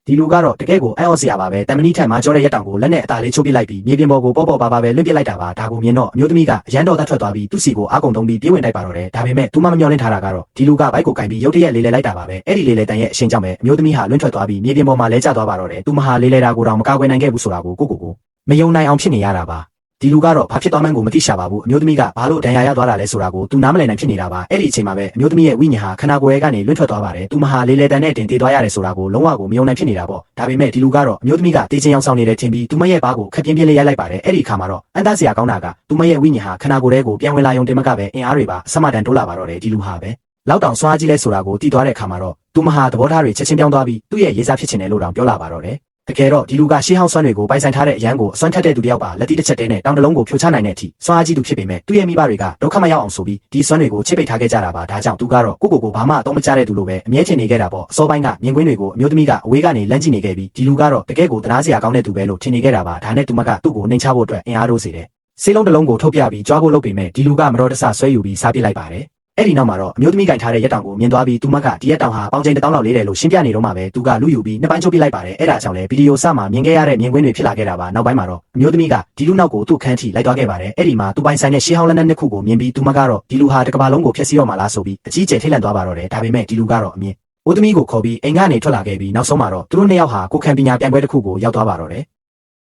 ဒီလူကတော့တကယ်ကိုအံ့ဩစရာပါပဲတမနီထက်မှာကြောတဲ့ရက်တောင်ကိုလက်နဲ့အသာလေးချိုးပစ်လိုက်ပြီးမြေပြင်ပေါ်ကိုပေါ့ပေါ့ပါပါပဲလွင့်ပစ်လိုက်တာပါဒါကိုမြင်တော့အမျိုးသမီးကအရန်တော်သားထွက်သွားပြီးသူ့စီကိုအားကုန်သုံးပြီးပြေးဝင်တိုက်ပါတော့တယ်ဒါပေမဲ့သူမမမျှော်လင့်ထားတာကတော့ဒီလူကဘိုက်ကိုကင်ပြီးရုတ်တရက်လေးလဲလိုက်တာပါပဲအဲ့ဒီလေးလဲတန်ရဲ့အရှင်ကြောင့်ပဲအမျိုးသမီးဟာလွင့်ထွက်သွားပြီးမြေပြင်ပေါ်မှာလဲကျသွားပါတော့တယ်သူမဟာလေးလဲတာကိုတော့မကာကွယ်နိုင်ခဲ့ဘူးဆိုတာကိုကိုမယုံနိုင်အောင်ဖြစ်နေရတာပါဒီလူကတော့ဘာဖြစ်သွားမှန်းကိုမသိရှာပါဘူးအမျိုးသမီးကဘာလို့ဒဏ်ရာရသွားတာလဲဆိုတာကိုသူနားမလည်နိုင်ဖြစ်နေတာပါအဲ့ဒီအချိန်မှာပဲအမျိုးသမီးရဲ့ဝိညာဉ်ဟာခန္ဓာကိုယ်ရဲ့ကနေလွင့်ထွက်သွားပါတယ်သူမဟာလေးလေတန်နဲ့တင်တည်သွားရတယ်ဆိုတာကိုလုံးဝကိုမယုံနိုင်ဖြစ်နေတာပေါ့ဒါပေမဲ့ဒီလူကတော့အမျိုးသမီးကတေးချင်းအောင်ဆောင်နေတယ်ထင်ပြီးသူမရဲ့ဘားကိုခက်ပြင်းပြင်းလေးရိုက်လိုက်ပါတယ်အဲ့ဒီအခါမှာတော့အန်တဆရာကောင်းတာကသူမရဲ့ဝိညာဉ်ဟာခန္ဓာကိုယ်ရဲ့ကိုပြန်ဝင်လာရုံတင်မကပဲအင်အားတွေပါအဆက်မတန်တိုးလာပါတော့တယ်ဒီလူဟာပဲလောက်တောင်စွာကြီးလဲဆိုတာကိုတည်သွားတဲ့အခါမှာတော့သူမဟာသဘောထားတွေချက်ချင်းပြောင်းသွားပြီးသူ့ရဲ့ရေးစားဖြစ်ချင်တယ်လို့တောင်ပြောလာပါတော့တယ်တကယ်တော့ဒီလူကရှေးဟောင်းစွမ်းတွေကိုပိုင်ဆိုင်ထားတဲ့အရန်ကိုအစွမ်းထက်တဲ့သူတယောက်ပါလက်တိတစ်ချက်တည်းနဲ့တောင်တလုံးကိုဖြိုချနိုင်တဲ့အထိစွမ်းအားကြီးသူဖြစ်ပေမဲ့သူ့ရဲ့မိဘတွေကဒုက္ခမရောက်အောင်ဆိုပြီးဒီစွမ်းတွေကိုချစ်ပိတ်ထားခဲ့ကြတာပါဒါကြောင့်သူကတော့ကိုဘာမှအတော့မကျတဲ့သူလိုပဲအမြဲချင်နေခဲ့တာပေါ့အစောပိုင်းကမြင်ကွင်းတွေကိုအမျိုးသမီးကအဝေးကနေလမ်းကြည့်နေခဲ့ပြီးဒီလူကတော့တကယ်ကိုတရားစရာကောင်းတဲ့သူပဲလို့ထင်နေခဲ့တာပါဒါနဲ့သူမကသူ့ကိုနှိမ်ချဖို့အတွက်အင်အားတိုးစေတယ်ဆေးလုံးတစ်လုံးကိုထုတ်ပြပြီးကြွားဖို့လုပ်ပေမဲ့ဒီလူကမတော်တဆဆွဲယူပြီးစားပစ်လိုက်ပါတယ်အဲ့ဒီနောက်မှာတော့အမျိုးသမီးကင်ထားတဲ့ရက်တောင်ကိုမြင်သွားပြီးသူမကဒီရက်တောင်ဟာပေါင်ချိန်1000လောက်လေးတယ်လို့ရှင်းပြနေတော့မှပဲသူကလူယူပြီးနှစ်ပိုင်းချုပ်ပစ်လိုက်ပါတယ်အဲ့ဒါကြောင့်လည်းဗီဒီယိုစမှာမြင်ခဲ့ရတဲ့မြင်ကွင်းတွေဖြစ်လာခဲ့တာပါနောက်ပိုင်းမှာတော့အမျိုးသမီးကဒီလူနောက်ကိုသူ့ခန်းထိလိုက်သွားခဲ့ပါတယ်အဲ့ဒီမှာသူပိုင်ဆိုင်တဲ့ရှေးဟောင်းလက်နက်နှစ်ခုကိုမြင်ပြီးသူမကတော့ဒီလူဟာတစ်ကမ္ဘာလုံးကိုဖျက်ဆီးတော့မှလားဆိုပြီးအကြီးကျယ်ထိတ်လန့်သွားပါတော့တယ်ဒါပေမဲ့ဒီလူကတော့အမြင်ဦးသမီးကိုခေါ်ပြီးအိမ်ကနေထွက်လာခဲ့ပြီးနောက်ဆုံးမှာတော့သူတို့နှစ်ယောက်ဟာကိုခံပညာပြိုင်ပွဲတစ်ခုကိုရောက်သွားပါတော့တယ်